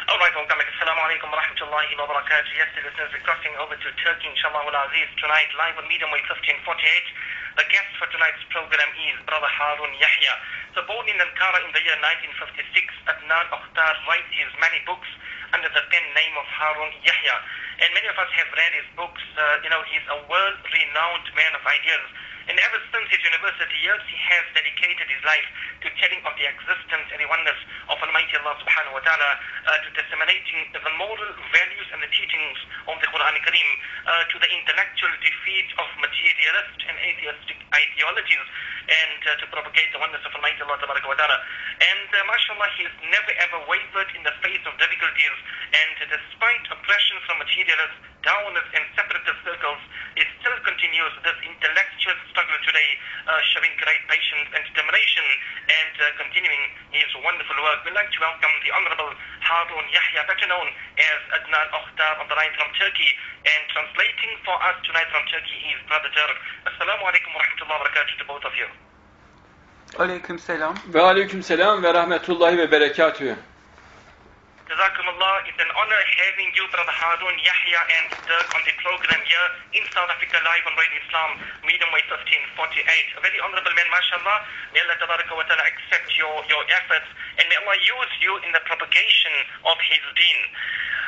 Alright, welcome. Assalamu alaikum wa rahmatullahi wa barakatuh. Yes, listeners, we're crossing over to Turkey, inshallah al-Aziz, tonight, live on Medium Wave 1548. The guest for tonight's program is Brother Harun Yahya. So born in Ankara in the year 1956, Adnan Oktar writes his many books under the pen name of Harun Yahya. And many of us have read his books. He's a world-renowned man of ideas. And ever since his university years, he has dedicated his life to telling of the existence and the oneness of Almighty Allah subhanahu wa ta'ala, to disseminating the moral values and the teachings of the Quran Kareem, to the intellectual defeat of materialist and atheistic ideologies, and to propagate the oneness of Almighty Allah wa ta'ala. And mashallah, he has never ever wavered in the face of difficulties, and despite oppression from materialists, Downers and separatist circles, it still continues this intellectual struggle today, showing great patience and determination, and continuing his wonderful work. We'd like to welcome the Honorable Harun Yahya, better known as Adnan Oktar, on the line from Turkey, and translating for us tonight from Turkey is Brother Turk. Assalamu alaikum wa rahmatullahi wa barakatuh to both of you. Aleyküm selam. Ve aleyküm selam ve rahmetullahi ve berekatühü. Jazakumullah. It's an honor having you, Brother Harun Yahya and Dirk, on the program here in South Africa, live on Radio Islam, Medium Wave 1548. A very honorable man, mashallah. May Allah tabaraka wa ta'ala accept your efforts, and may Allah use you in the propagation of his deen.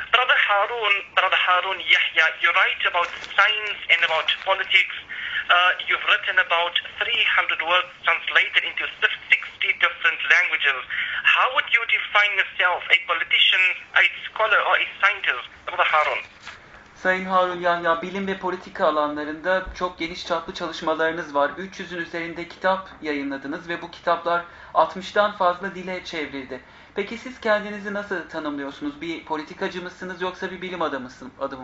Brother Harun Yahya, you write about science and about politics. You've written about 300 works translated into 60 different languages. How would you define yourself, a politician, a scholar, or a scientist, Brother Harun? Sayın Harun Yahya, bilim ve politika alanlarında çok geniş çaplı çalışmalarınız var. 300'ün üzerinde kitap yayınladınız ve bu kitaplar 60'tan fazla dile çevrildi. Peki siz kendinizi nasıl tanımlıyorsunuz? Bir politikacı mısınız yoksa bir bilim adamı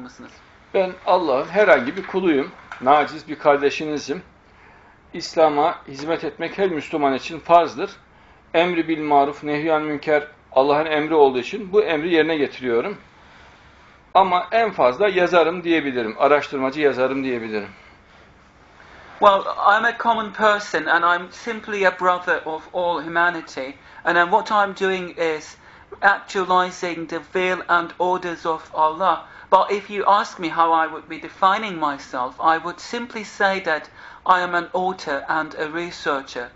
mısınız? Ben Allah'ın herhangi bir kuluyum. Naciz bir kardeşinizim. İslam'a hizmet etmek her Müslüman için farzdır. Emri bil maruf, nehyan münker Allah'ın emri olduğu için bu emri yerine getiriyorum. Ama en fazla yazarım diyebilirim. Araştırmacı yazarım diyebilirim. Well, I'm a common person and I'm simply a brother of all humanity. And what I'm doing is actualizing the will and orders of Allah. But if you ask me how I would be defining myself, I would simply say that I am an author and a researcher.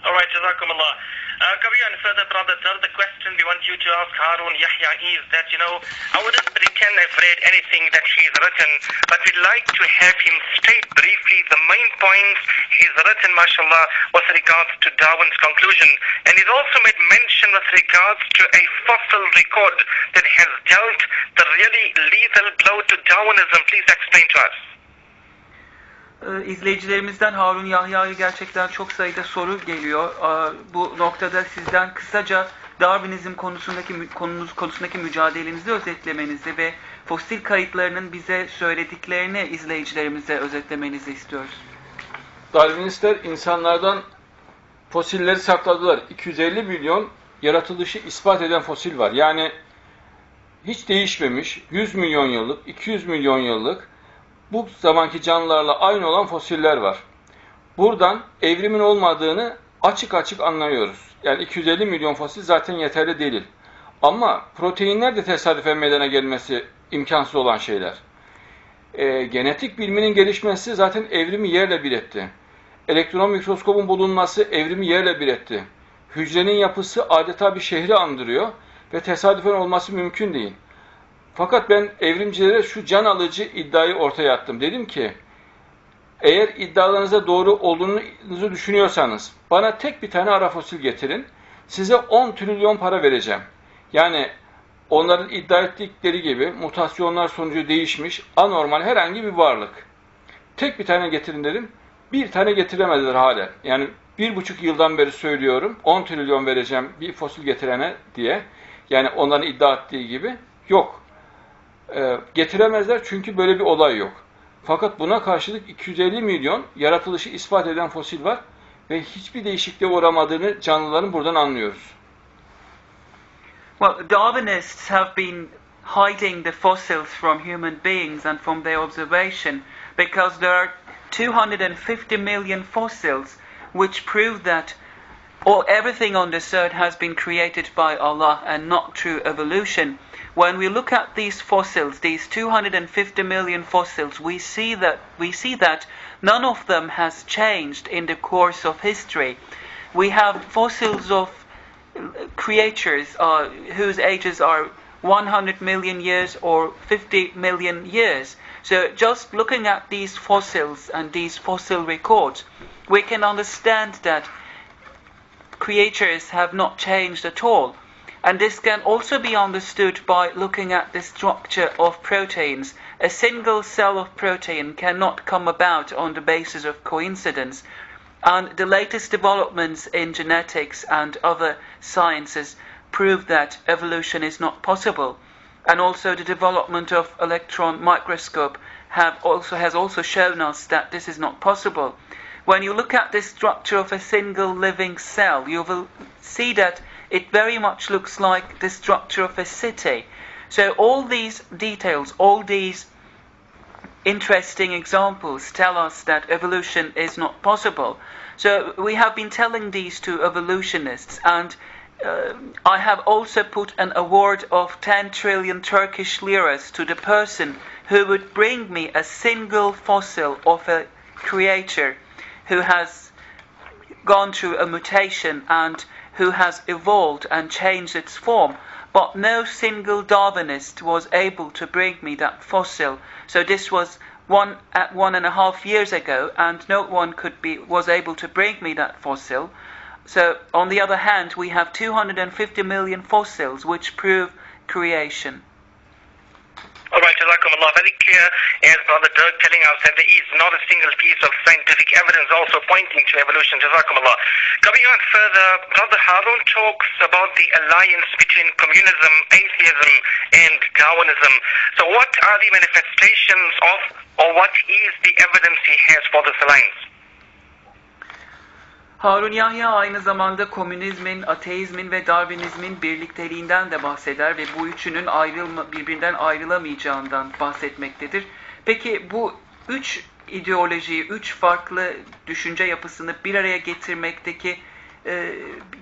Alright, Jazakumullah. Coming on further, Brother Sir, the question we want you to ask Harun Yahya is that, I wouldn't pretend I've read anything that he's written, but we'd like to have him state briefly the main points he's written, mashallah, with regards to Darwin's conclusion. And he's also made mention with regards to a fossil record that has dealt the really lethal blow to Darwinism. Please explain to us. İzleyicilerimizden Harun Yahya'ya gerçekten çok sayıda soru geliyor. Bu noktada sizden kısaca Darwinizm konusundaki mücadelenizi özetlemenizi ve fosil kayıtlarının bize söylediklerini izleyicilerimize özetlemenizi istiyoruz. Darwinistler insanlardan fosilleri sakladılar. 250 milyon yaratılışı ispat eden fosil var. Yani hiç değişmemiş 100 milyon yıllık, 200 milyon yıllık bu zamanki canlılarla aynı olan fosiller var. Buradan evrimin olmadığını açık açık anlıyoruz. Yani 250 milyon fosil zaten yeterli değil. Ama proteinler de tesadüfen meydana gelmesi imkansız olan şeyler. Genetik biliminin gelişmesi zaten evrimi yerle bir etti. Elektron mikroskobun bulunması evrimi yerle bir etti. Hücrenin yapısı adeta bir şehri andırıyor ve tesadüfen olması mümkün değil. Fakat ben evrimcilere şu can alıcı iddiayı ortaya attım. Dedim ki, eğer iddialarınıza doğru olduğunuzu düşünüyorsanız, bana tek bir tane ara fosil getirin, size 10 trilyon para vereceğim. Yani onların iddia ettikleri gibi mutasyonlar sonucu değişmiş, anormal herhangi bir varlık. Tek bir tane getirin dedim, bir tane getiremediler hala. Yani 1,5 yıldan beri söylüyorum, 10 trilyon vereceğim bir fosil getirene diye. Yani onların iddia ettiği gibi yok. Getiremezler çünkü böyle bir olay yok. Fakat buna karşılık 250 milyon yaratılışı ispat eden fosil var ve hiçbir değişikliğe uğramadığını canlıların buradan anlıyoruz. Well, Darwinists have been hiding the fossils from human beings and from their observation because there are 250 million fossils which prove that everything on this earth has been created by Allah and not through evolution. When we look at these fossils, these 250 million fossils, we see that none of them has changed in the course of history. We have fossils of creatures whose ages are 100 million years or 50 million years. So just looking at these fossils and these fossil records, we can understand that creatures have not changed at all. And this can also be understood by looking at the structure of proteins. A single cell of protein cannot come about on the basis of coincidence. And the latest developments in genetics and other sciences prove that evolution is not possible. And also the development of electron microscope has also shown us that this is not possible. When you look at the structure of a single living cell, you will see that it very much looks like the structure of a city. So all these details, all these interesting examples tell us that evolution is not possible. So we have been telling these to evolutionists, and I have also put an award of 10 trillion Turkish liras to the person who would bring me a single fossil of a creature who has gone through a mutation and who has evolved and changed its form. But no single Darwinist was able to bring me that fossil. So this was 1.5 years ago, and no one was able to bring me that fossil. So on the other hand, we have 250 million fossils which prove creation. Alright, Jazakumullah. Very clear, as Brother Dirk telling us that there is not a single piece of scientific evidence also pointing to evolution. Jazakumullah. Coming on further, Brother Harun talks about the alliance between communism, atheism, and Darwinism. So what are the manifestations of, or what is the evidence he has for this alliance? Harun Yahya aynı zamanda komünizmin, ateizmin ve Darwinizmin birlikteliğinden de bahseder ve bu üçünün birbirinden ayrılamayacağından bahsetmektedir. Peki bu üç ideolojiyi, üç farklı düşünce yapısını bir araya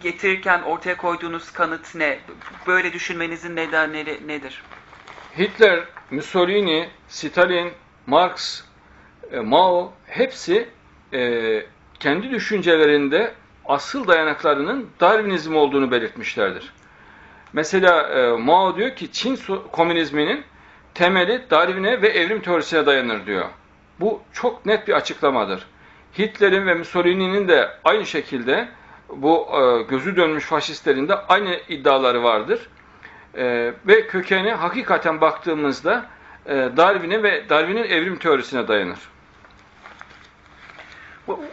getirirken ortaya koyduğunuz kanıt ne? Böyle düşünmenizin nedenleri nedir? Hitler, Mussolini, Stalin, Marx, Mao hepsi kendi düşüncelerinde asıl dayanaklarının Darwinizm olduğunu belirtmişlerdir. Mesela Mao diyor ki Çin komünizminin temeli Darwin'e ve evrim teorisine dayanır diyor. Bu çok net bir açıklamadır. Hitler'in ve Mussolini'nin de aynı şekilde bu gözü dönmüş faşistlerin de aynı iddiaları vardır. Ve kökeni hakikaten baktığımızda Darwin'e ve Darwin'in evrim teorisine dayanır.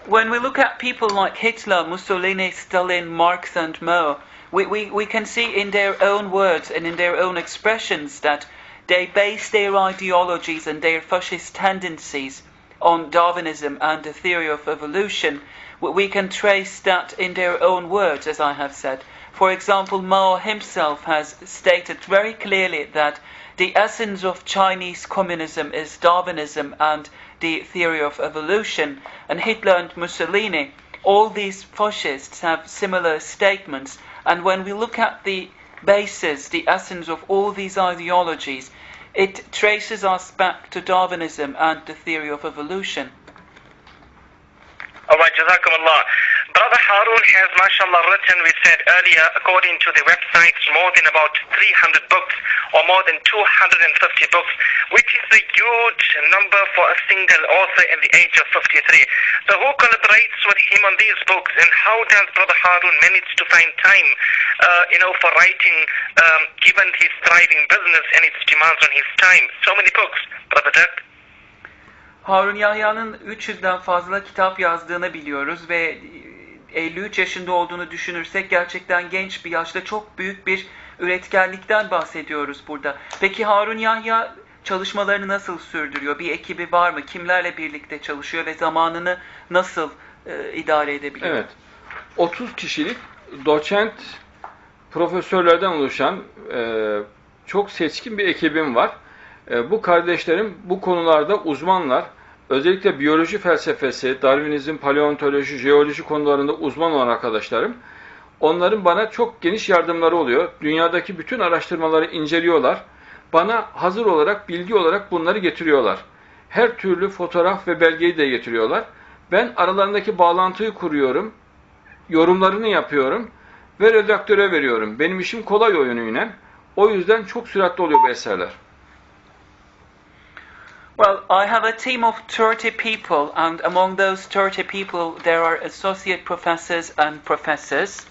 When we look at people like Hitler, Mussolini, Stalin, Marx and Mao, we can see in their own words and in their own expressions that they base their ideologies and their fascist tendencies on Darwinism and the theory of evolution. We can trace that in their own words, as I have said. For example, Mao himself has stated very clearly that the essence of Chinese communism is Darwinism and the theory of evolution. And Hitler and Mussolini, all these fascists have similar statements. And when we look at the basis, the essence of all these ideologies, it traces us back to Darwinism and the theory of evolution. Alright, Jazakumullah. Brother Harun has, mashallah, written, we said earlier, according to the websites, more than about 300 books, or more than 250 books, which is a huge number for a single author at the age of 53. So who collaborates with him on these books, and how does Brother Harun manage to find time, for writing, given his thriving business and its demands on his time? So many books, Brother Dirk. Harun Yahya'nın 300'den fazla kitap yazdığını biliyoruz ve 53 yaşında olduğunu düşünürsek gerçekten genç bir yaşta çok büyük bir üretkenlikten bahsediyoruz burada. Peki Harun Yahya çalışmalarını nasıl sürdürüyor? Bir ekibi var mı? Kimlerle birlikte çalışıyor ve zamanını nasıl idare edebiliyor? Evet. 30 kişilik doçent profesörlerden oluşan çok seçkin bir ekibim var. Bu kardeşlerim bu konularda uzmanlar. Özellikle biyoloji felsefesi, Darwinizm, paleontoloji, jeoloji konularında uzman olan arkadaşlarım. Onların bana çok geniş yardımları oluyor. Dünyadaki bütün araştırmaları inceliyorlar. Bana hazır olarak, bilgi olarak bunları getiriyorlar. Her türlü fotoğraf ve belgeyi de getiriyorlar. Ben aralarındaki bağlantıyı kuruyorum, yorumlarını yapıyorum ve redaktöre veriyorum. Benim işim kolay o yönüyle. O yüzden çok süratli oluyor bu eserler. Well, I have a team of 30 people, and among those 30 people there are associate professors and professors.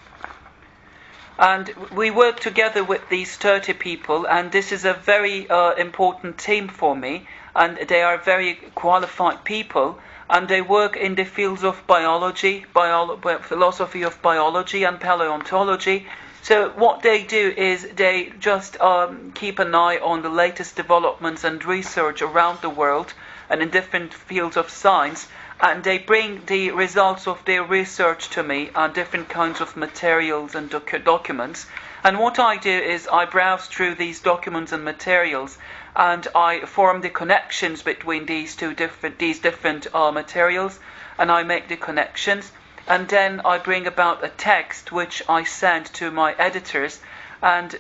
And we work together with these 30 people, and this is a very important team for me, and they are very qualified people, and they work in the fields of biology, philosophy of biology and paleontology. So what they do is they just keep an eye on the latest developments and research around the world and in different fields of science, and they bring the results of their research to me on different kinds of materials and documents. And what I do is I browse through these documents and materials, and I form the connections between these different materials, and I make the connections. And then I bring about a text which I send to my editors, and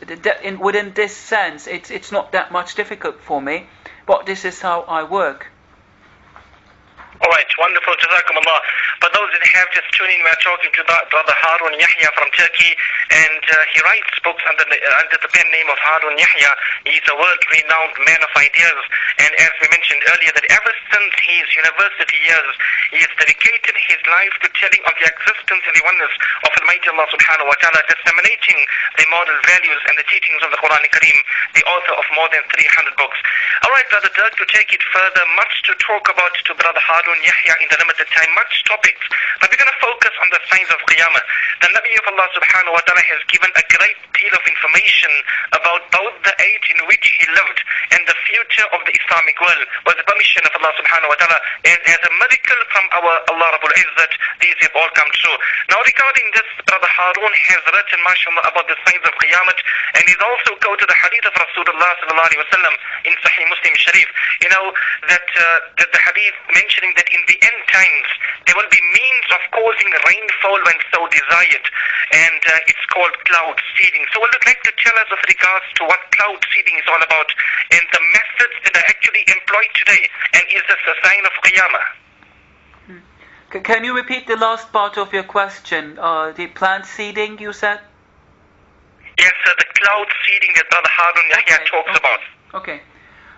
within this sense it's not that much difficult for me, but this is how I work. Alright, wonderful, Jazakumullah. For those that have just tuned in, we are talking to Brother Harun Yahya from Turkey, and he writes books under the pen name of Harun Yahya. He's a world-renowned man of ideas, and as we mentioned earlier, that ever since his university years, he has dedicated his life to telling of the existence and the oneness of Almighty Allah subhanahu wa ta'ala, disseminating the moral values and the teachings of the Quran Kareem, the author of more than 300 books. Alright, Brother Dirk, to take it further, much to talk about to Brother Harun Yahya in the limited time, much topics, but we're going to focus on the signs of Qiyamah. The Nabi of Allah subhanahu wa ta'ala has given a great deal of information about both the age in which he lived and the future of the Islamic world, with the permission of Allah subhanahu wa ta'ala, and as a miracle from our Allah Rabbul Izzat, these have all come true. Now regarding this, Brother Harun has written, mashallah, about the signs of Qiyamah, and he's also quoted the hadith of Rasulullah sallallahu alaihi wasallam in Sahih Muslim Sharif. You know, that the hadith mentioning that in the end times there will be means of causing rainfall when so desired, and it's called cloud seeding. So would you like to tell us with regards to what cloud seeding is all about and the methods that are actually employed today, and is this a sign of Qiyamah? Can you repeat the last part of your question? The plant seeding, you said? Yes, sir, the cloud seeding that Brother Harun Yahya talks about. Okay.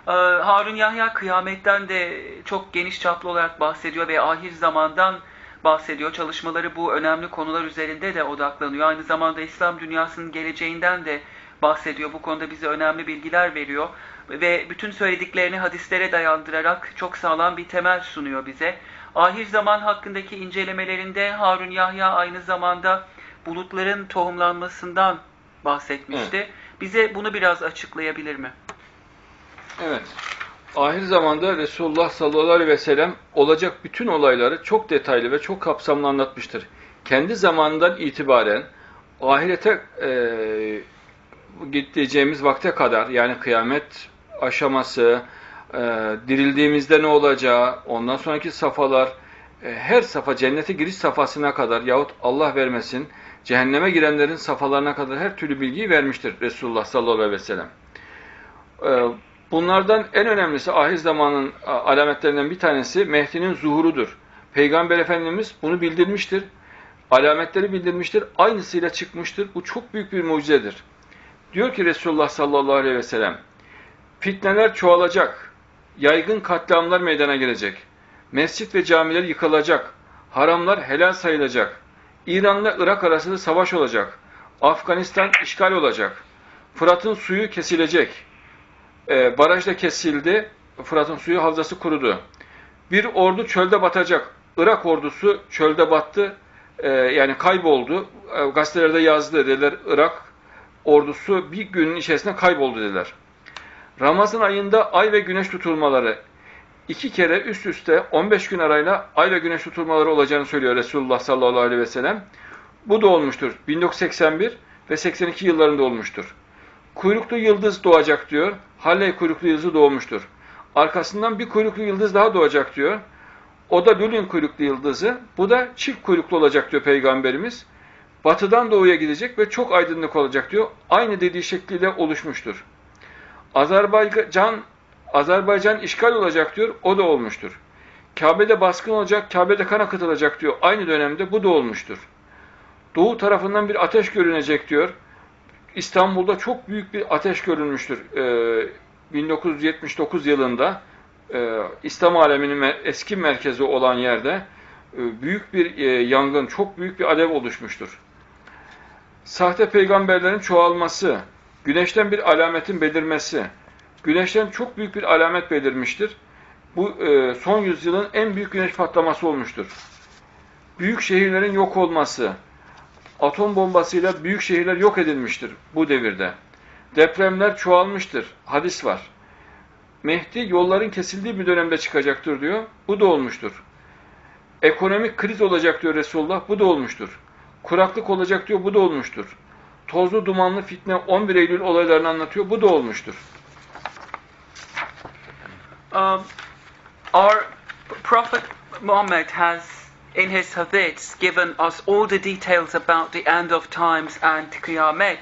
Harun Yahya kıyametten de çok geniş çaplı olarak bahsediyor ve ahir zamandan bahsediyor. Çalışmaları bu önemli konular üzerinde de odaklanıyor. Aynı zamanda İslam dünyasının geleceğinden de bahsediyor. Bu konuda bize önemli bilgiler veriyor. Ve bütün söylediklerini hadislere dayandırarak çok sağlam bir temel sunuyor bize. Ahir zaman hakkındaki incelemelerinde Harun Yahya aynı zamanda bulutların tohumlanmasından bahsetmişti. Evet. Bize bunu biraz açıklayabilir mi? Evet. Ahir zamanda Resulullah sallallahu aleyhi ve sellem olacak bütün olayları çok detaylı ve çok kapsamlı anlatmıştır. Kendi zamanından itibaren ahirete gideceğimiz vakte kadar, yani kıyamet aşaması, dirildiğimizde ne olacağı, ondan sonraki safhalar, her safa, cennete giriş safhasına kadar yahut Allah vermesin cehenneme girenlerin safhalarına kadar her türlü bilgiyi vermiştir Resulullah sallallahu aleyhi ve sellem. Bunlardan en önemlisi ahir zamanın alametlerinden bir tanesi Mehdi'nin zuhurudur. Peygamber Efendimiz bunu bildirmiştir. Alametleri bildirmiştir. Aynısıyla çıkmıştır. Bu çok büyük bir mucizedir. Diyor ki Resulullah sallallahu aleyhi ve sellem, fitneler çoğalacak, yaygın katliamlar meydana gelecek, mescit ve camiler yıkılacak, haramlar helal sayılacak, İran'la Irak arasında savaş olacak, Afganistan işgal olacak, Fırat'ın suyu kesilecek, barajda kesildi, Fırat'ın suyu havzası kurudu. Bir ordu çölde batacak, Irak ordusu çölde battı, yani kayboldu, gazetelerde yazdı dediler, Irak ordusu bir günün içerisinde kayboldu dediler. Ramazan ayında ay ve güneş tutulmaları, 2 kere üst üste 15 gün arayla ay ve güneş tutulmaları olacağını söylüyor Resulullah sallallahu aleyhi ve sellem. Bu da olmuştur. 1981 ve 82 yıllarında olmuştur. Kuyruklu yıldız doğacak diyor. Halley kuyruklu yıldızı doğmuştur. Arkasından bir kuyruklu yıldız daha doğacak diyor. O da Lülin kuyruklu yıldızı. Bu da çift kuyruklu olacak diyor Peygamberimiz. batıdan doğuya gidecek ve çok aydınlık olacak diyor. Aynı dediği şekliyle oluşmuştur. Azerbaycan işgal olacak diyor. O da olmuştur. Kabe'de baskın olacak, Kabe'de kan akıtılacak diyor. Aynı dönemde bu da olmuştur. Doğu tarafından bir ateş görünecek diyor. İstanbul'da çok büyük bir ateş görülmüştür. 1979 yılında İslam aleminin eski merkezi olan yerde büyük bir yangın, çok büyük bir alev oluşmuştur. Sahte peygamberlerin çoğalması, güneşten bir alametin belirmesi, güneşten çok büyük bir alamet belirmiştir. Bu son yüzyılın en büyük güneş patlaması olmuştur. Büyük şehirlerin yok olması, atom bombasıyla büyük şehirler yok edilmiştir bu devirde. Depremler çoğalmıştır. Hadis var. Mehdi yolların kesildiği bir dönemde çıkacaktır diyor. Bu da olmuştur. Ekonomik kriz olacak diyor Resulullah. Bu da olmuştur. Kuraklık olacak diyor. Bu da olmuştur. Tozlu dumanlı fitne 11 Eylül olaylarını anlatıyor. Bu da olmuştur. Our Prophet Muhammad has, in his hadiths, given us all the details about the end of times and Qiyamah.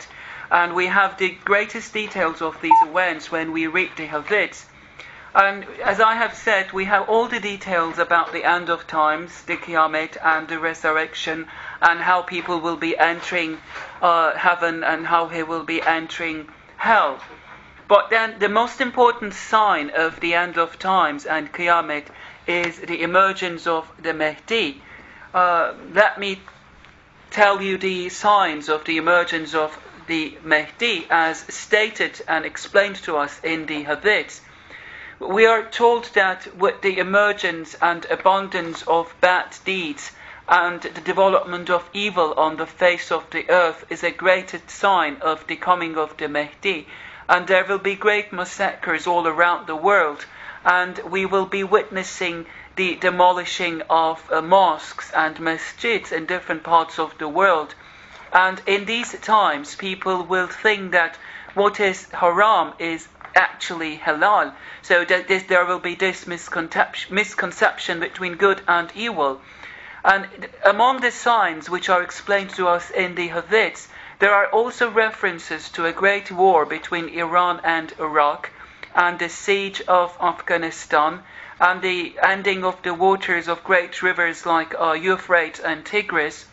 And we have the greatest details of these events when we read the hadiths. And as I have said, we have all the details about the end of times, the Qiyamah and the resurrection, and how people will be entering heaven and how he will be entering hell. But then the most important sign of the end of times and Qiyamah is the emergence of the Mahdi. Let me tell you the signs of the emergence of the Mahdi as stated and explained to us in the hadiths. We are told that with the emergence and abundance of bad deeds and the development of evil on the face of the earth is a great sign of the coming of the Mahdi. And there will be great massacres all around the world, and we will be witnessing the demolishing of mosques and masjids in different parts of the world. And in these times, people will think that what is haram is actually halal. So that there will be this misconception between good and evil. And among the signs which are explained to us in the hadiths, there are also references to a great war between Iran and Iraq, and the siege of Afghanistan, and the ending of the waters of great rivers like Euphrates and Tigris.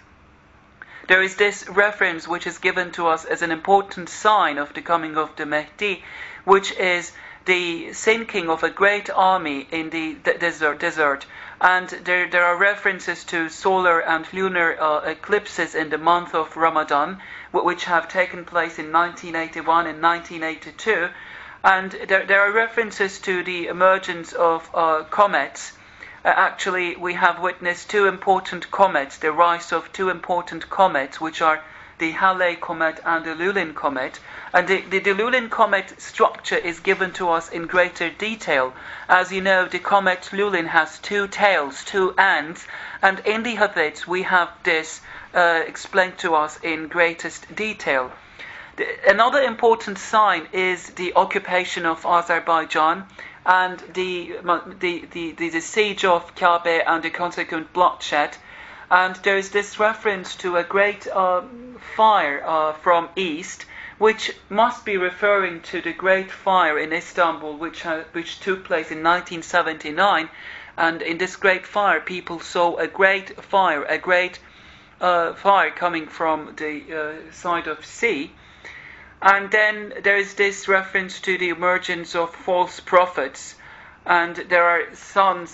There is this reference which is given to us as an important sign of the coming of the Mahdi, which is the sinking of a great army in the desert. And there are references to solar and lunar eclipses in the month of Ramadan, which have taken place in 1981 and 1982. And there are references to the emergence of comets. Actually, we have witnessed two important comets, the rise of two important comets, which are the Halley comet and the Lulin comet. And the Lulin comet structure is given to us in greater detail. As you know, the comet Lulin has two tails, two ends, and in the hadiths we have this explained to us in greatest detail. Another important sign is the occupation of Azerbaijan and the siege of Kabe and the consequent bloodshed. And there is this reference to a great fire from east, which must be referring to the great fire in Istanbul, which took place in 1979. And in this great fire, people saw a great fire coming from the side of sea. And then there is this reference to the emergence of false prophets. And there are sun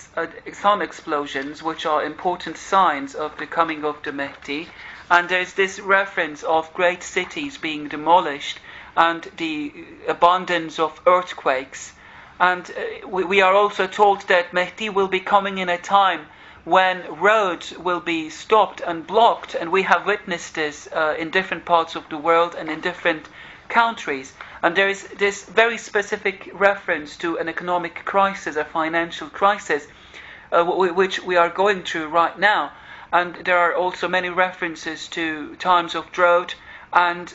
explosions, which are important signs of the coming of the Mahdi. And there is this reference of great cities being demolished and the abundance of earthquakes. And we are also told that Mahdi will be coming in a time when roads will be stopped and blocked. And we have witnessed this in different parts of the world and in different countries. And there is this very specific reference to an economic crisis, a financial crisis, which we are going through right now. And there are also many references to times of drought and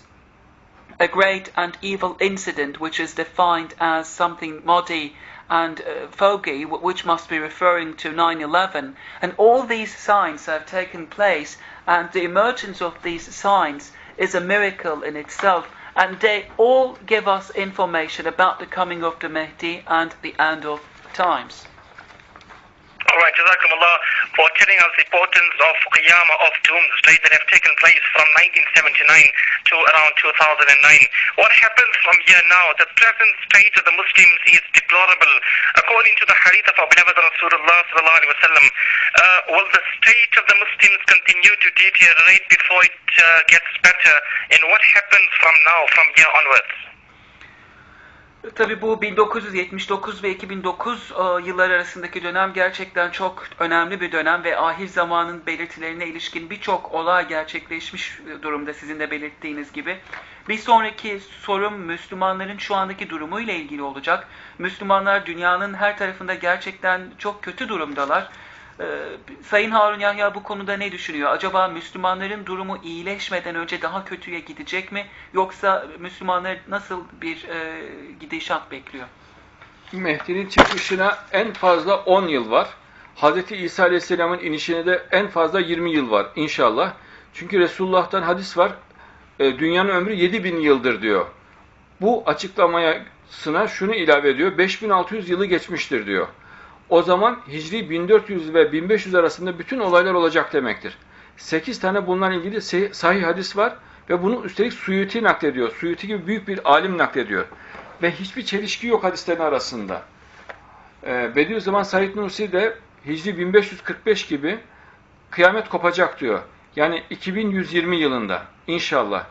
a great and evil incident which is defined as something muddy and foggy, which must be referring to 9/11. And all these signs have taken place, and the emergence of these signs is a miracle in itself, and they all give us information about the coming of the Mahdi and the end of times. Alright, Jazakumullah for telling us the importance of Qiyamah, of Doomsday that have taken place from 1979 to around 2009. What happens from here now? The present state of the Muslims is deplorable. According to the hadith of our beloved Rasulullah sallallahu alaihi wasallam, will the state of the Muslims continue to deteriorate before it gets better? And what happens from now, from here onwards? Tabii bu 1979 ve 2009 yıllar arasındaki dönem gerçekten çok önemli bir dönem ve ahir zamanın belirtilerine ilişkin birçok olay gerçekleşmiş durumda sizin de belirttiğiniz gibi. Bir sonraki sorum Müslümanların şu andaki durumuyla ilgili olacak. Müslümanlar dünyanın her tarafında gerçekten çok kötü durumdalar. Sayın Harun Yahya bu konuda ne düşünüyor? Acaba Müslümanların durumu iyileşmeden önce daha kötüye gidecek mi? Yoksa Müslümanlar nasıl bir gidişat bekliyor? Mehdi'nin çıkışına en fazla 10 yıl var. Hz. İsa Aleyhisselam'ın inişine de en fazla 20 yıl var inşallah. Çünkü Resulullah'tan hadis var. Dünyanın ömrü 7000 yıldır diyor. Bu açıklamasına şunu ilave ediyor. 5600 yılı geçmiştir diyor. O zaman Hicri 1400 ve 1500 arasında bütün olaylar olacak demektir. 8 tane bunlarla ilgili sahih hadis var ve bunu üstelik Suyuti naklediyor. Suyuti gibi büyük bir alim naklediyor. Ve hiçbir çelişki yok hadislerin arasında. Bediüzzaman Said Nursi de Hicri 1545 gibi kıyamet kopacak diyor. Yani 2120 yılında inşallah.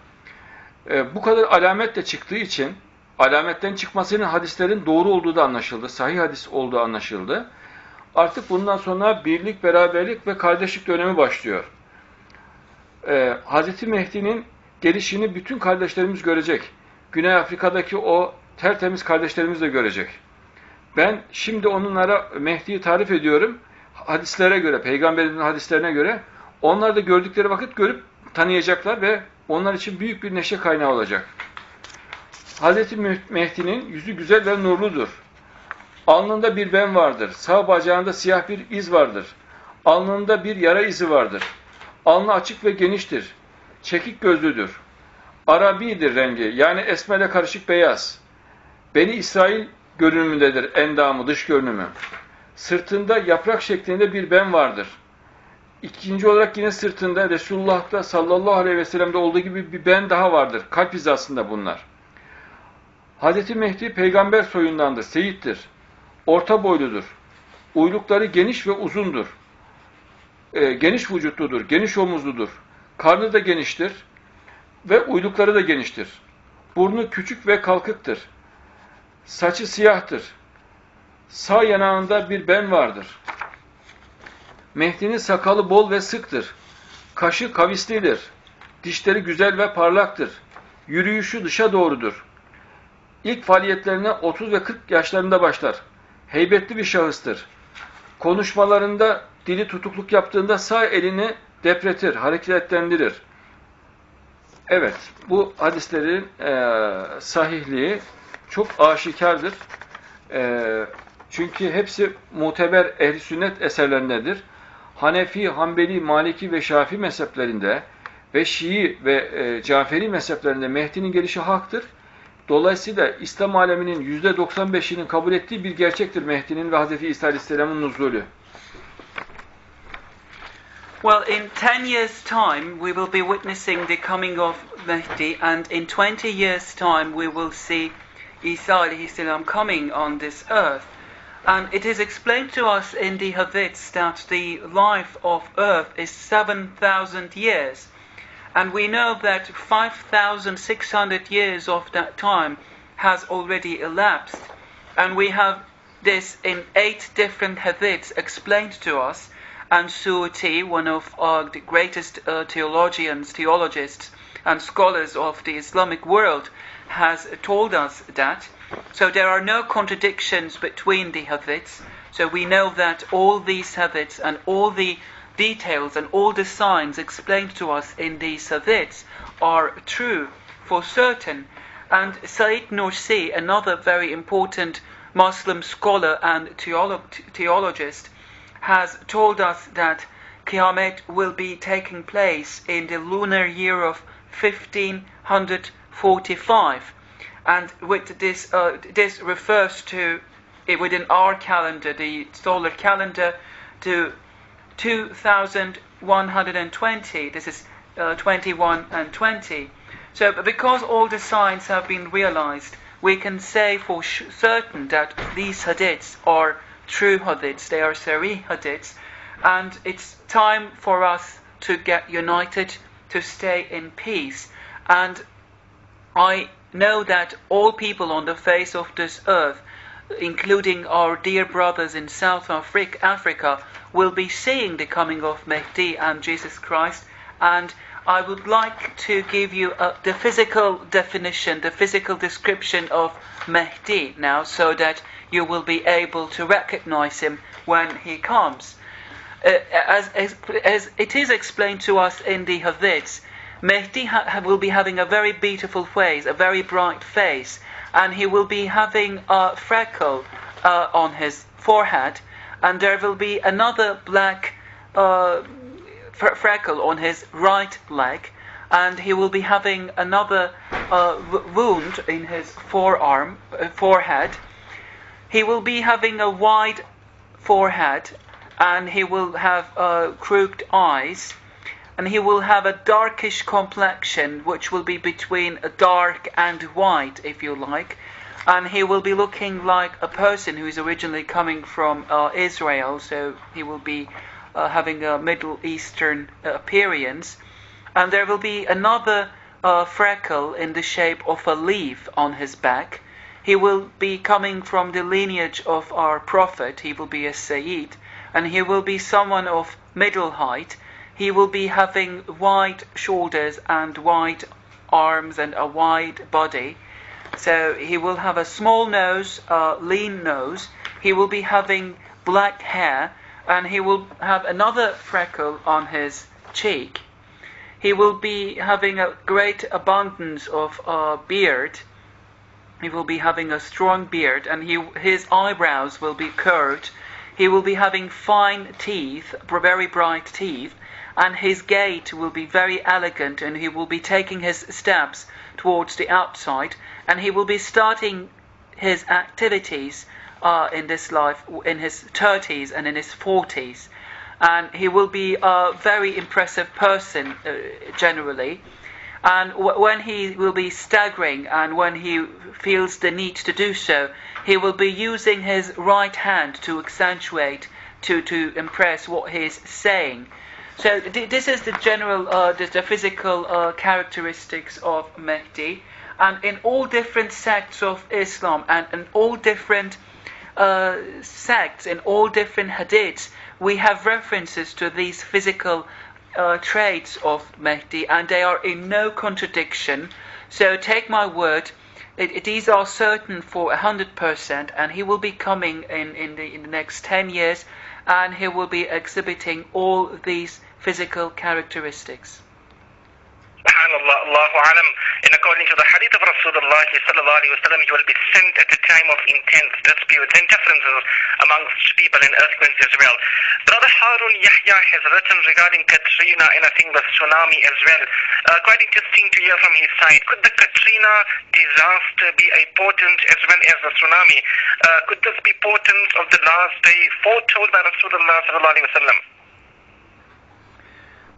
Bu kadar alametle çıktığı için alametten çıkmasının hadislerin doğru olduğu da anlaşıldı. Sahih hadis olduğu anlaşıldı. Artık bundan sonra birlik, beraberlik ve kardeşlik dönemi başlıyor. Hz. Mehdi'nin gelişini bütün kardeşlerimiz görecek. Güney Afrika'daki o tertemiz kardeşlerimiz de görecek. Ben şimdi onlara Mehdi'yi tarif ediyorum. Hadislere göre, Peygamberimizin hadislerine göre. Onlar da gördükleri vakit görüp tanıyacaklar ve onlar için büyük bir neşe kaynağı olacak. Hz. Mehdi'nin yüzü güzel ve nurludur. Alnında bir ben vardır. Sağ bacağında siyah bir iz vardır. Alnında bir yara izi vardır. Alnı açık ve geniştir. Çekik gözlüdür. Arabidir rengi, yani esmerle karışık beyaz. Beni İsrail görünümündedir endamı, dış görünümü. Sırtında yaprak şeklinde bir ben vardır. İkinci olarak yine sırtında Resulullah'ta sallallahu aleyhi ve sellem'de olduğu gibi bir ben daha vardır. Kalp hizasında bunlar. Hz. Mehdi peygamber soyundandır, seyittir. Orta boyludur. Uylukları geniş ve uzundur. Geniş vücutludur, geniş omuzludur. Karnı da geniştir ve uylukları da geniştir. Burnu küçük ve kalkıktır. Saçı siyahtır. Sağ yanağında bir ben vardır. Mehdi'nin sakalı bol ve sıktır. Kaşı kavislidir. Dişleri güzel ve parlaktır. Yürüyüşü dışa doğrudur. İlk faaliyetlerine 30 ve 40 yaşlarında başlar. Heybetli bir şahıstır. Konuşmalarında dili tutukluk yaptığında sağ elini depretir, hareketlendirir. Evet, bu hadislerin sahihliği çok aşikardır. Çünkü hepsi muteber ehl-i sünnet eserlerindedir. Hanefi, Hanbeli, Maliki ve Şafii mezheplerinde ve Şii ve Caferi mezheplerinde Mehdi'nin gelişi haktır. Dolayısıyla İslam aleminin %95'inin kabul ettiği bir gerçektir Mehdi'nin ve Hz. İsa Aleyhisselam'ın nuzulü. Well, in 10 years' time, we will be witnessing the coming of Mahdi, and in 20 years' time, we will see Isa alayhi salam coming on this earth. And it is explained to us in the hadiths that the life of earth is 7,000 years. And we know that 5,600 years of that time has already elapsed. And we have this in 8 different hadiths explained to us. And Suuti, one of the greatest theologists and scholars of the Islamic world, has told us that. So there are no contradictions between the hadiths. So we know that all these hadiths and all the details and all the signs explained to us in these hadiths are true for certain. And Said Nursi, another very important Muslim scholar and theologist, has told us that Qiyamah will be taking place in the lunar year of 1545, and with this refers to, within our calendar, the solar calendar, to 2120. This is 21 and 20. So because all the signs have been realized, we can say for certain that these hadiths are true hadiths, they are Sahih hadiths, and it's time for us to get united, to stay in peace. And I know that all people on the face of this earth, including our dear brothers in South Africa, will be seeing the coming of Mahdi and Jesus Christ. And I would like to give you the physical definition, the physical description of Mahdi now, so that you will be able to recognize him when he comes. As it is explained to us in the hadiths, Mahdi will be having a very beautiful face, a very bright face, and he will be having a freckle on his forehead, and there will be another black freckle on his right leg, and he will be having another wound in his forehead. He will be having a wide forehead, and he will have crooked eyes, and he will have a darkish complexion, which will be between dark and white, if you like, and he will be looking like a person who is originally coming from Israel, so he will be having a Middle Eastern appearance. And there will be another freckle in the shape of a leaf on his back. He will be coming from the lineage of our Prophet. He will be a Sayyid, and he will be someone of middle height. He will be having wide shoulders and wide arms and a wide body. So he will have a small nose, lean nose. He will be having black hair, and he will have another freckle on his cheek. He will be having a great abundance of beard. He will be having a strong beard, and his eyebrows will be curved. He will be having fine teeth, very bright teeth, and his gait will be very elegant, and he will be taking his steps towards the outside, and he will be starting his activities in this life in his 30s and in his 40s. And he will be a very impressive person generally. And when he will be staggering, and when he feels the need to do so, he will be using his right hand to accentuate, to impress what he's saying. So this is the general, the physical characteristics of Mahdi. And in all different sects of Islam, and in all different sects, in all different hadiths, we have references to these physical traits of Mahdi, and they are in no contradiction. So take my word, these are certain for 100%, and he will be coming in the next 10 years, and he will be exhibiting all these physical characteristics. Subhanallah, Allahu Alam. And according to the hadith of Rasulullah sallallahu alaihi wasallam, he will be sent at a time of intense disputes and differences amongst people and earthquakes as well. Brother Harun Yahya has written regarding Katrina and I think the tsunami as well. Quite interesting to hear from his side. Could the Katrina disaster be a portent as well as the tsunami? Could this be portent of the last day foretold by Rasulullah sallallahu alaihi wasallam?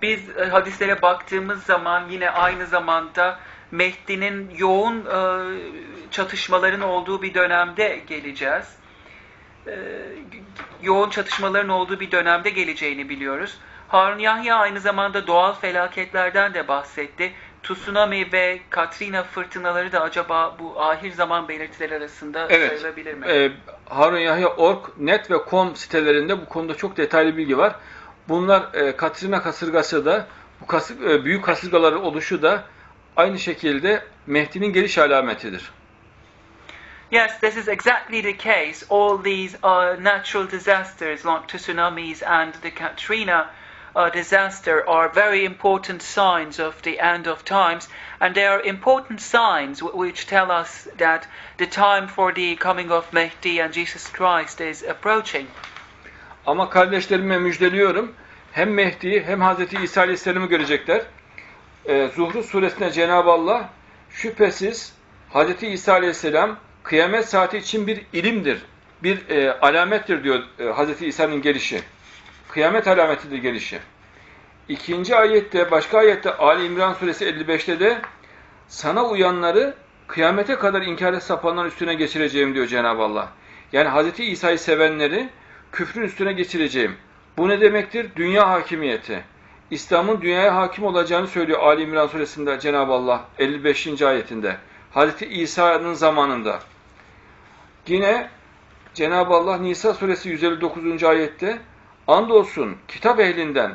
Biz hadislere baktığımız zaman yine aynı zamanda Mehdi'nin yoğun çatışmaların olduğu bir dönemde geleceğiz. Yoğun çatışmaların olduğu bir dönemde geleceğini biliyoruz. Harun Yahya aynı zamanda doğal felaketlerden de bahsetti. Tsunami ve Katrina fırtınaları da acaba bu ahir zaman belirtileri arasında sayılabilir mi? Harun Yahya .org.net ve .com sitelerinde bu konuda çok detaylı bilgi var. Bunlar Katrina kasırgası da, bu büyük kasırgaların oluşu da aynı şekilde Mehdi'nin geliş alametidir. Yes, this is exactly the case. All these natural disasters like tsunamis and the Katrina disaster are very important signs of the end of times, and they are important signs which tell us that the time for the coming of Mehdi and Jesus Christ is approaching. Ama kardeşlerime müjdeliyorum, hem Mehdi'yi hem Hz. İsa Aleyhisselam'ı görecekler. Zuhruf suresinde Cenab-ı Allah, şüphesiz Hz. İsa Aleyhisselam kıyamet saati için bir ilimdir, bir alamettir diyor Hz. İsa'nın gelişi. Kıyamet alametidir gelişi. İkinci ayette, başka ayette Ali İmran suresi 55'te de sana uyanları kıyamete kadar inkar sapanların üstüne geçireceğim diyor Cenab-ı Allah. Yani Hz. İsa'yı sevenleri küfrün üstüne geçireceğim. Bu ne demektir? Dünya hakimiyeti. İslam'ın dünyaya hakim olacağını söylüyor Ali İmran suresinde Cenab-ı Allah 55. ayetinde. Hz. İsa'nın zamanında. Yine Cenab-ı Allah Nisa suresi 159. ayette andolsun kitap ehlinden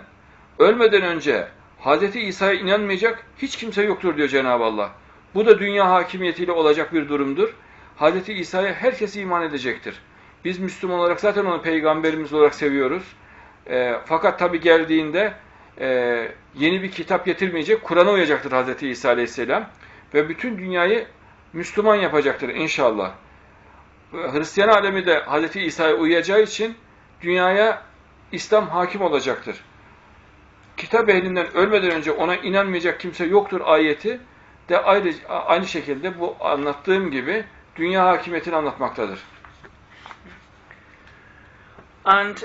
ölmeden önce Hz. İsa'ya inanmayacak hiç kimse yoktur diyor Cenab-ı Allah. Bu da dünya hakimiyetiyle olacak bir durumdur. Hz. İsa'ya herkes iman edecektir. Biz Müslüman olarak zaten onu peygamberimiz olarak seviyoruz. Fakat tabi geldiğinde yeni bir kitap getirmeyecek, Kur'an'a uyacaktır Hz. İsa Aleyhisselam. Ve bütün dünyayı Müslüman yapacaktır inşallah. Hristiyan alemi de Hz. İsa'ya uyacağı için dünyaya İslam hakim olacaktır. Kitap ehlinden ölmeden önce ona inanmayacak kimse yoktur ayeti de aynı şekilde bu anlattığım gibi dünya hakimiyetini anlatmaktadır. And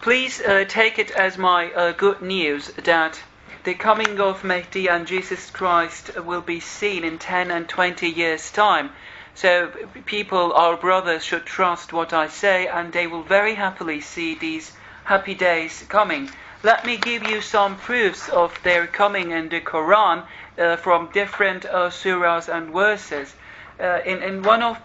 please take it as my good news that the coming of Mehdi and Jesus Christ will be seen in 10 and 20 years' time. So people, our brothers, should trust what I say, and they will very happily see these happy days coming. Let me give you some proofs of their coming in the Quran from different surahs and verses. In one of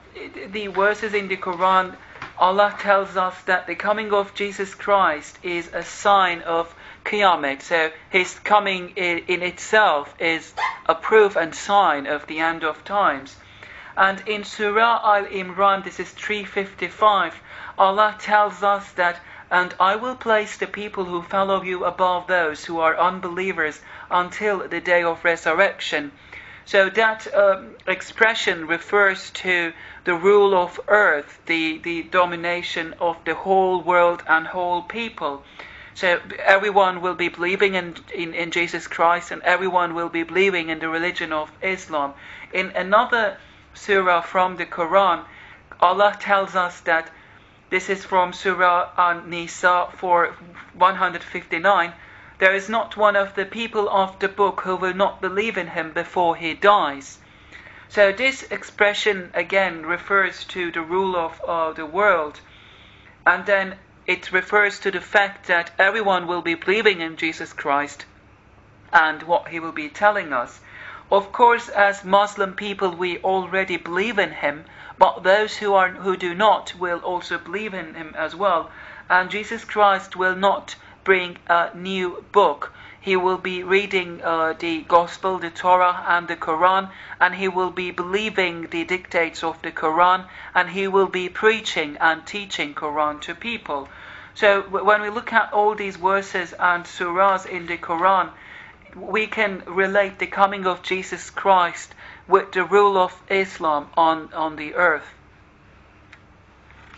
the verses in the Quran, Allah tells us that the coming of Jesus Christ is a sign of Qiyamah. So his coming in itself is a proof and sign of the end of times. And in Surah Al-Imran, this is 355, Allah tells us that, and I will place the people who follow you above those who are unbelievers until the day of resurrection. So that expression refers to the rule of earth, the domination of the whole world and whole people. So everyone will be believing in Jesus Christ, and everyone will be believing in the religion of Islam. In another surah from the Quran, Allah tells us that, this is from Surah An-Nisa 159, there is not one of the people of the book who will not believe in him before he dies. So this expression again refers to the rule of the world, and then it refers to the fact that everyone will be believing in Jesus Christ and what he will be telling us. Of course, as Muslim people, we already believe in him, but those who do not will also believe in him as well. And Jesus Christ will not bring a new book. He will be reading the Gospel, the Torah, and the Quran, and he will be believing the dictates of the Quran, and he will be preaching and teaching Quran to people. So when we look at all these verses and surahs in the Quran, we can relate the coming of Jesus Christ with the rule of Islam on the earth.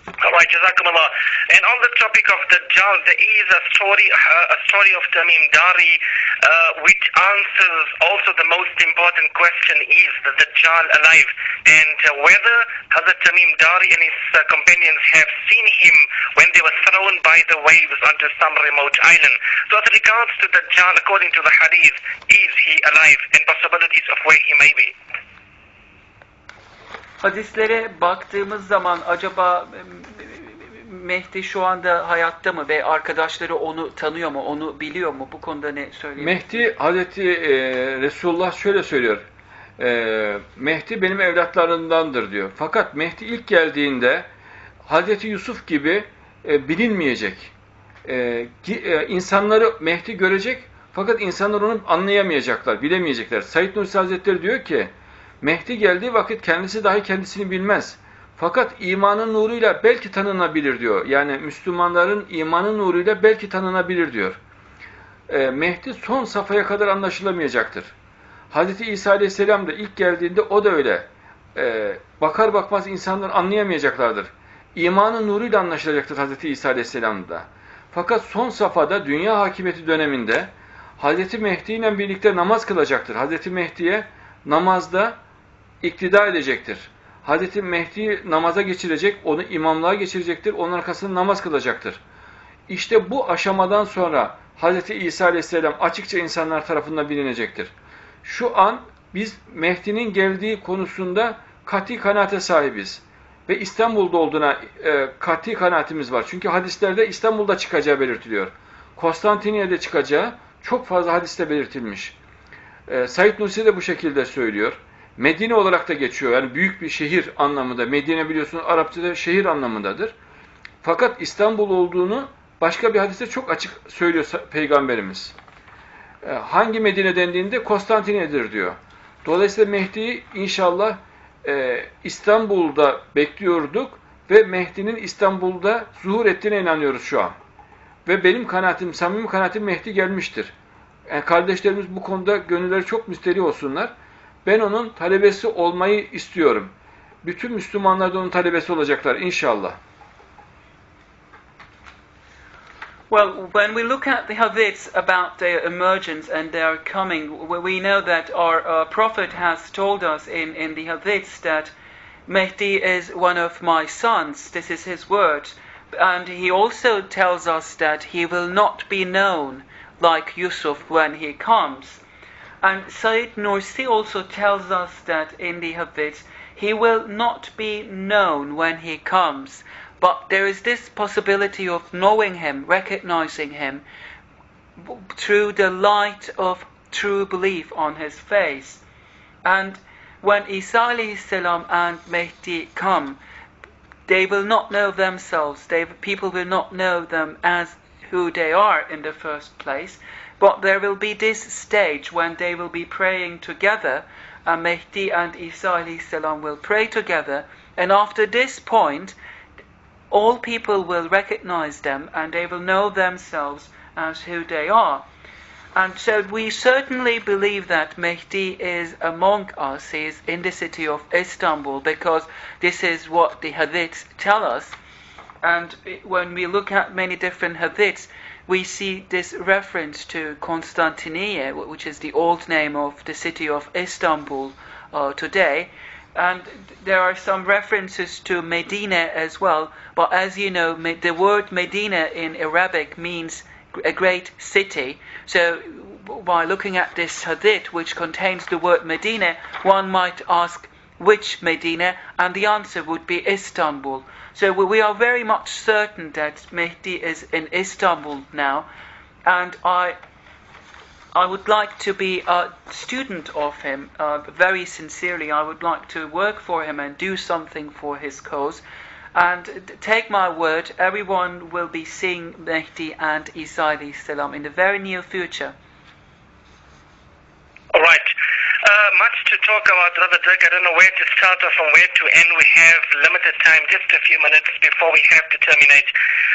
Alright, Jazakumullah. And on the topic of Dajjal, there is a story of Tamim Dari, which answers also the most important question: is the Dajjal alive? And whether Hazrat Tamim Dari and his companions have seen him when they were thrown by the waves onto some remote island. So as regards to Dajjal, according to the hadith, is he alive, and possibilities of where he may be? Hadislere baktığımız zaman acaba Mehdi şu anda hayatta mı ve arkadaşları onu tanıyor mu, onu biliyor mu? Bu konuda ne söyleyeyim? Mehdi, Hazreti Resulullah şöyle söylüyor. Mehdi benim evlatlarımdandır diyor. Fakat Mehdi ilk geldiğinde Hazreti Yusuf gibi bilinmeyecek. İnsanları Mehdi görecek, fakat insanlar onu anlayamayacaklar, bilemeyecekler. Said Nursi Hazretleri diyor ki, Mehdi geldiği vakit kendisi dahi kendisini bilmez. Fakat imanın nuruyla belki tanınabilir diyor. Yani Müslümanların imanın nuruyla belki tanınabilir diyor. Mehdi son safhaya kadar anlaşılamayacaktır. Hazreti İsa Aleyhisselam da ilk geldiğinde o da öyle. Bakar bakmaz insanlar anlayamayacaklardır. İmanın nuruyla anlaşılacaktır Hazreti İsa Aleyhisselam'da. Fakat son safhada dünya hakimiyeti döneminde Hazreti Mehdi ile birlikte namaz kılacaktır. Hazreti Mehdi'ye namazda iktida edecektir. Hazreti Mehdi'yi namaza geçirecek, onu imamlığa geçirecektir, onun arkasında namaz kılacaktır. İşte bu aşamadan sonra Hazreti İsa Aleyhisselam açıkça insanlar tarafından bilinecektir. Şu an biz Mehdi'nin geldiği konusunda kat'i kanaate sahibiz. Ve İstanbul'da olduğuna kat'i kanaatimiz var. Çünkü hadislerde İstanbul'da çıkacağı belirtiliyor. Konstantiniyye'de çıkacağı çok fazla hadiste belirtilmiş. Said Nursi de bu şekilde söylüyor. Medine olarak da geçiyor. Yani büyük bir şehir anlamında. Medine biliyorsunuz Arapçada şehir anlamındadır. Fakat İstanbul olduğunu başka bir hadiste çok açık söylüyor Peygamberimiz. Hangi Medine dendiğinde Konstantiniyye'dir diyor. Dolayısıyla Mehdi'yi inşallah İstanbul'da bekliyorduk ve Mehdi'nin İstanbul'da zuhur ettiğine inanıyoruz şu an. Ve benim kanaatim, samimi kanaatim Mehdi gelmiştir. Yani kardeşlerimiz bu konuda gönülleri çok müsterih olsunlar. Ben onun talebesi olmayı istiyorum. Bütün Müslümanlar da onun talebesi olacaklar inşallah. Well, when we look at the hadiths about their emergence and their coming, we know that our Prophet has told us in the hadiths that Mehdi is one of my sons. This is his word. And he also tells us that he will not be known like Yusuf when he comes. And Sayyid Nursi also tells us that in the hadiths, he will not be known when he comes. But there is this possibility of knowing him, recognizing him, through the light of true belief on his face. And when Isa alayhi salam and Mehdi come, they will not know themselves. People will not know them as who they are in the first place. But there will be this stage when they will be praying together, and Mehdi and Isa alayhi salam will pray together. And after this point, all people will recognize them and they will know themselves as who they are. And so we certainly believe that Mehdi is among us. He is in the city of Istanbul because this is what the hadiths tell us. And when we look at many different hadiths, we see this reference to Constantinople, which is the old name of the city of Istanbul today. And there are some references to Medina as well. But as you know, the word Medina in Arabic means a great city. So by looking at this hadith, which contains the word Medina, one might ask which Medina, and the answer would be Istanbul. So we are very much certain that Mehdi is in Istanbul now, and I would like to be a student of him very sincerely. I would like to work for him and do something for his cause. And take my word, everyone will be seeing Mehdi and Isa alayhi salam in the very near future. All right. Much to talk about, Brother Dirk. I don't know where to start or from where to end. We have limited time, just a few minutes before we have to terminate.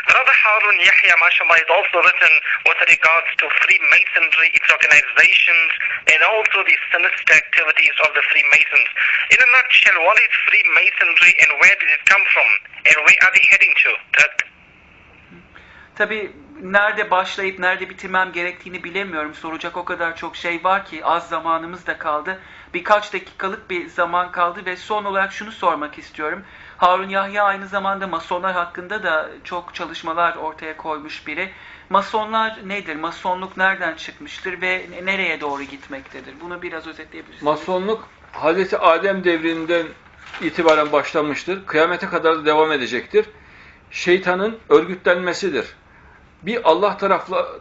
Brother Harun Yahya, mashallah, is also written with regards to Freemasonry, its organizations, and also the sinister activities of the Freemasons. In a nutshell, what is Freemasonry and where did it come from? And where are they heading to, Dirk? Tabii nerede başlayıp nerede bitirmem gerektiğini bilemiyorum. Soracak o kadar çok şey var ki az zamanımız da kaldı. Birkaç dakikalık bir zaman kaldı ve son olarak şunu sormak istiyorum. Harun Yahya aynı zamanda Masonlar hakkında da çok çalışmalar ortaya koymuş biri. Masonlar nedir? Masonluk nereden çıkmıştır ve nereye doğru gitmektedir? Bunu biraz özetleyebilirsiniz. Masonluk Hazreti Adem devrinden itibaren başlamıştır. Kıyamete kadar da devam edecektir. Şeytanın örgütlenmesidir. Bir Allah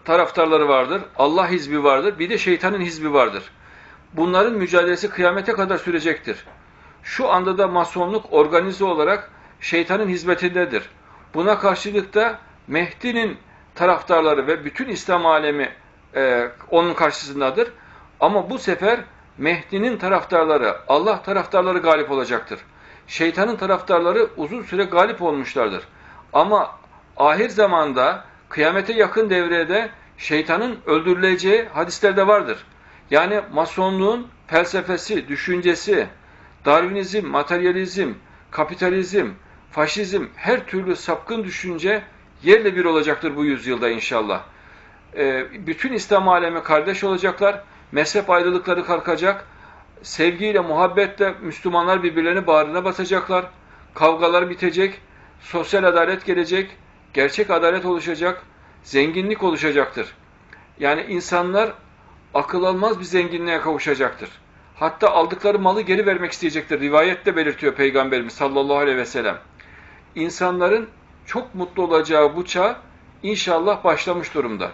taraftarları vardır, Allah hizbi vardır, bir de şeytanın hizbi vardır. Bunların mücadelesi kıyamete kadar sürecektir. Şu anda da masonluk organize olarak şeytanın hizmetindedir. Buna karşılık da Mehdi'nin taraftarları ve bütün İslam alemi onun karşısındadır. Ama bu sefer Mehdi'nin taraftarları, Allah taraftarları galip olacaktır. Şeytanın taraftarları uzun süre galip olmuşlardır. Ama ahir zamanda, kıyamete yakın devrede şeytanın öldürüleceği hadislerde vardır. Yani masonluğun felsefesi, düşüncesi, Darwinizm, materyalizm, kapitalizm, faşizm, her türlü sapkın düşünce yerle bir olacaktır bu yüzyılda inşallah. Bütün İslam alemi kardeş olacaklar, mezhep ayrılıkları kalkacak, sevgiyle, muhabbetle Müslümanlar birbirlerini bağrına basacaklar, kavgalar bitecek, sosyal adalet gelecek, gerçek adalet oluşacak, zenginlik oluşacaktır. Yani insanlar akıl almaz bir zenginliğe kavuşacaktır. Hatta aldıkları malı geri vermek isteyecektir. Rivayette belirtiyor Peygamberimiz sallallahu aleyhi ve sellem. İnsanların çok mutlu olacağı bu çağ inşallah başlamış durumda.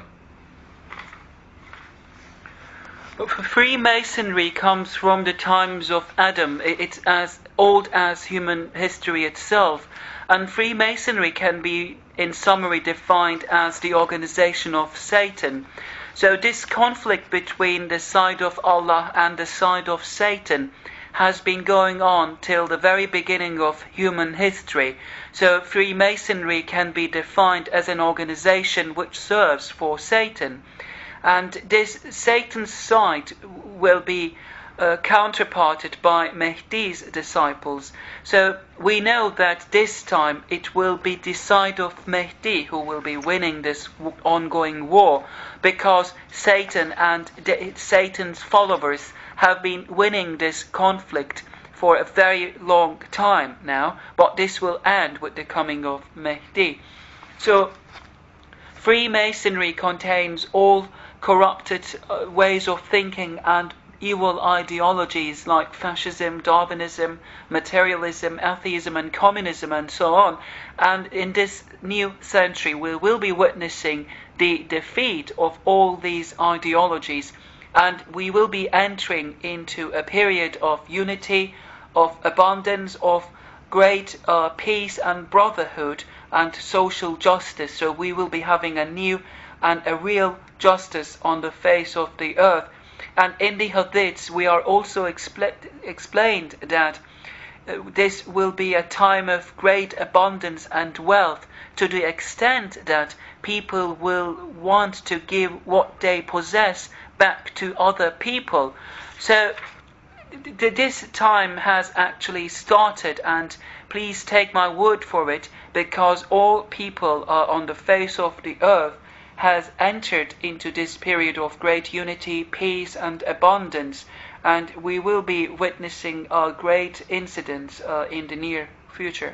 Freemasonry comes from the times of Adam. It's as old as human history itself. And Freemasonry can be, in summary, defined as the organization of Satan. So this conflict between the side of Allah and the side of Satan has been going on till the very beginning of human history. So Freemasonry can be defined as an organization which serves for Satan. And this Satan's side will be counterparted by Mehdi's disciples. So we know that this time it will be the side of Mehdi who will be winning this ongoing war, because Satan and Satan's followers have been winning this conflict for a very long time now, but this will end with the coming of Mehdi. So Freemasonry contains all corrupted ways of thinking and evil ideologies like fascism, Darwinism, materialism, atheism and communism and so on. And in this new century we will be witnessing the defeat of all these ideologies, and we will be entering into a period of unity, of abundance, of great peace and brotherhood and social justice. So we will be having a new and a real justice on the face of the earth. And in the hadiths we are also explained that this will be a time of great abundance and wealth, to the extent that people will want to give what they possess back to other people. So this time has actually started, and please take my word for it, because all people on the face of the earth has entered into this period of great unity, peace and abundance, and we will be witnessing great incidents in the near future.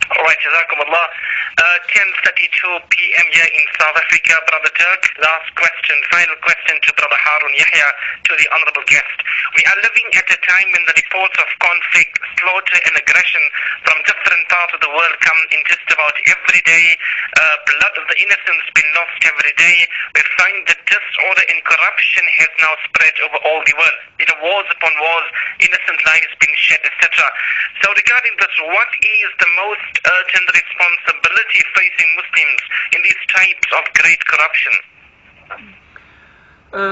Alright, Jazakumullah. 10:32 p.m. here in South Africa, Brother Turk. Last question, final question to Brother Harun Yahya, to the honorable guest. We are living at a time when the reports of conflict, slaughter and aggression from different parts of the world come in just about every day. Blood of the innocents been lost every day. We find that disorder and corruption has now spread over all the world. Wars upon wars, innocent lives been shed, etc. So regarding this, what is the most urgent responsibility facing Muslims in these types of great corruption?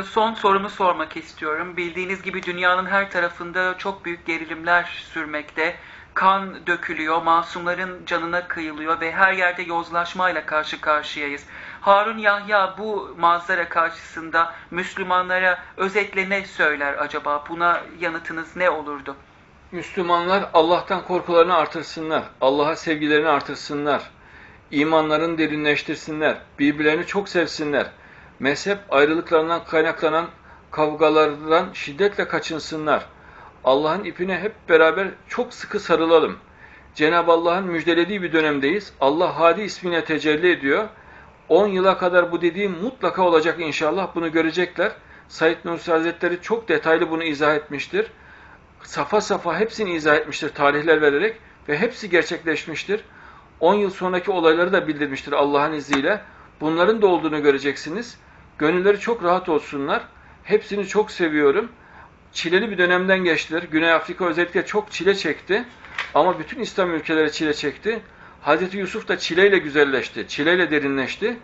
Son sorumu sormak istiyorum. Bildiğiniz gibi dünyanın her tarafında çok büyük gerilimler sürmekte. Kan dökülüyor, masumların canına kıyılıyor ve her yerde yozlaşmayla karşı karşıyayız. Harun Yahya bu manzara karşısında Müslümanlara özetle ne söyler acaba? Buna yanıtınız ne olurdu? Müslümanlar Allah'tan korkularını artırsınlar, Allah'a sevgilerini artırsınlar, imanlarını derinleştirsinler, birbirlerini çok sevsinler, mezhep ayrılıklarından kaynaklanan kavgalardan şiddetle kaçınsınlar. Allah'ın ipine hep beraber çok sıkı sarılalım. Cenab-ı Allah'ın müjdelediği bir dönemdeyiz. Allah Hadi ismine tecelli ediyor. 10 yıla kadar bu dediğim mutlaka olacak inşallah. Bunu görecekler. Said Nursi Hazretleri çok detaylı bunu izah etmiştir. Safa safa hepsini izah etmiştir tarihler vererek ve hepsi gerçekleşmiştir. 10 yıl sonraki olayları da bildirmiştir Allah'ın izniyle. Bunların da olduğunu göreceksiniz. Gönülleri çok rahat olsunlar. Hepsini çok seviyorum. Çileli bir dönemden geçtiler. Güney Afrika özellikle çok çile çekti. Ama bütün İslam ülkeleri çile çekti. Hazreti Yusuf da çileyle güzelleşti. Çileyle derinleşti.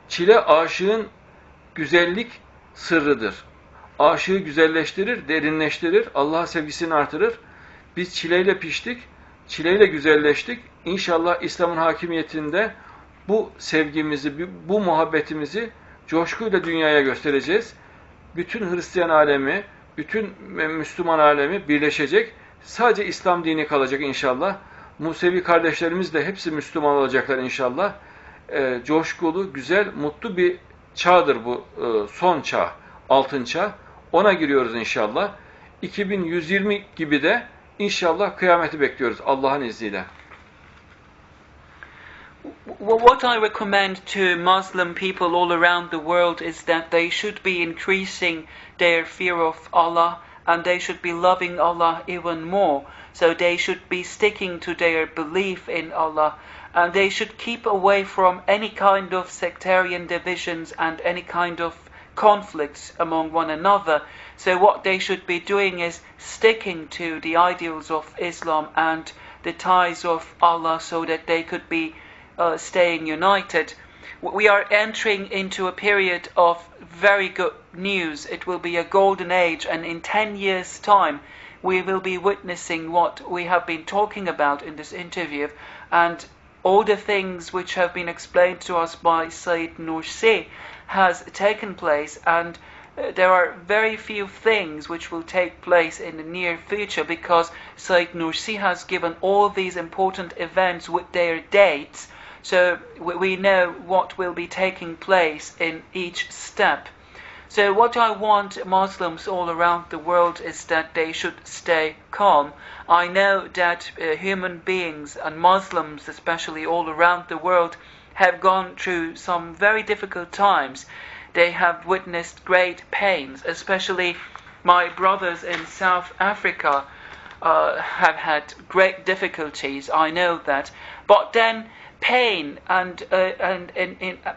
Çile aşığın güzellik sırrıdır. Aşığı güzelleştirir, derinleştirir, Allah'a sevgisini artırır. Biz çileyle piştik, çileyle güzelleştik. İnşallah İslam'ın hakimiyetinde bu sevgimizi, bu muhabbetimizi coşkuyla dünyaya göstereceğiz. Bütün Hristiyan alemi, bütün Müslüman alemi birleşecek. Sadece İslam dini kalacak inşallah. Musevi kardeşlerimiz de hepsi Müslüman olacaklar inşallah. Coşkulu, güzel, mutlu bir çağdır bu, son çağ, altın çağ. Ona giriyoruz inşallah. 2120 gibi de inşallah kıyameti bekliyoruz Allah'ın izniyle. What I recommend to Muslim people all around the world is that they should be increasing their fear of Allah, and they should be loving Allah even more. So they should be sticking to their belief in Allah, and they should keep away from any kind of sectarian divisions and any kind of conflicts among one another. So what they should be doing is sticking to the ideals of Islam and the ties of Allah, so that they could be staying united. We are entering into a period of very good news. It will be a golden age, and in 10 years' time we will be witnessing what we have been talking about in this interview, and all the things which have been explained to us by Sayyid Nursi has taken place, and there are very few things which will take place in the near future, because Sayyid Nursi has given all these important events with their dates, so we know what will be taking place in each step. So what I want Muslims all around the world is that they should stay calm. I know that human beings, and Muslims especially all around the world, have gone through some very difficult times. They have witnessed great pains, especially my brothers in South Africa have had great difficulties, I know that. But then pain and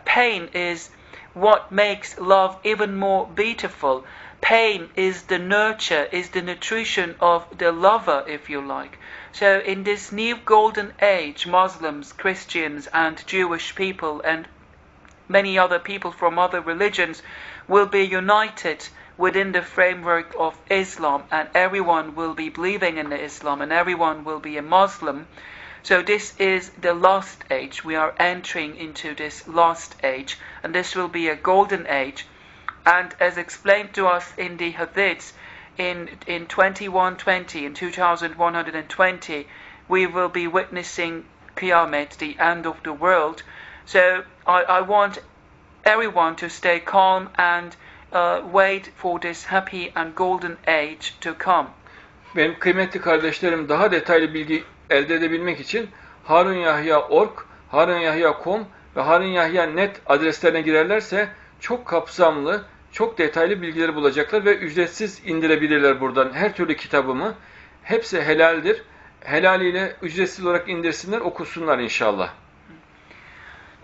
pain is what makes love even more beautiful. Pain is the nurture, is the nutrition of the lover, if you like. So in this new golden age, Muslims, Christians and Jewish people and many other people from other religions will be united within the framework of Islam, and everyone will be believing in Islam, and everyone will be a Muslim. So this is the last age. We are entering into this last age, and this will be a golden age. And as explained to us in the hadiths, in 2120, in 2120, we will be witnessing Qiyamah, the end of the world. So I want everyone to stay calm and wait for this happy and golden age to come. Benim kıymetli kardeşlerim, daha detaylı bilgi elde edebilmek için harunyahya.org, harunyahya.com ve harunyahya.net adreslerine girerlerse çok kapsamlı, çok detaylı bilgileri bulacaklar ve ücretsiz indirebilirler buradan her türlü kitabımı. Hepsi helaldir. Helaliyle ücretsiz olarak indirsinler, okusunlar inşallah.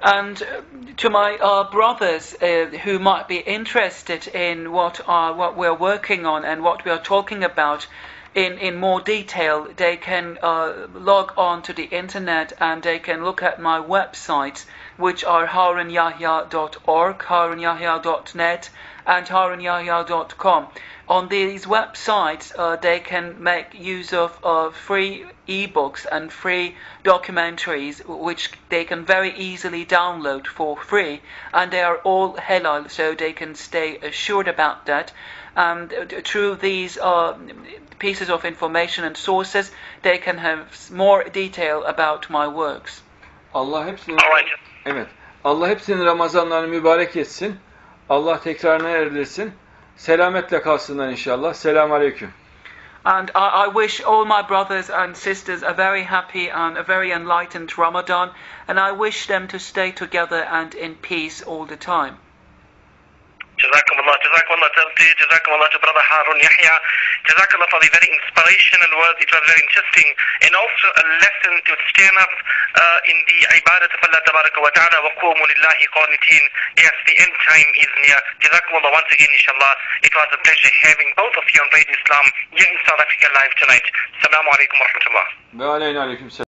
And to my brothers who might be interested in what we're working on and what we are talking about in more detail, they can log on to the internet and they can look at my websites, which are harunyahya.org, harunyahya.net and harunyahya.com. On these websites, they can make use of free ebooks and free documentaries, which they can very easily download for free, and they are all halal, so they can stay assured about that. And through these pieces of information and sources, they can have more detail about my works. Allah hepsinin Ramazanlarını mübarek etsin. Allah tekrarına erdirsin. Selametle kalsınlar inşallah. Selamun aleyküm. And I wish all my brothers and sisters a very happy and a very enlightened Ramadan, and I wish them to stay together and in peace all the time. Jazakumullah to Brother Harun Yahya. Jazakallah for the very inspirational words. It was very interesting and also a lesson to stand up in the ibadat of Allah Tabaraka wa Ta'ala. Wa qumu lillahi qanitin. Yes, the end time is near. Jazakumullah once again, inshallah. It was a pleasure having both of you on Radio Islam here in South Africa live tonight. Assalamu alaikum wa rahmatullah. Wa alayna alaykum salam.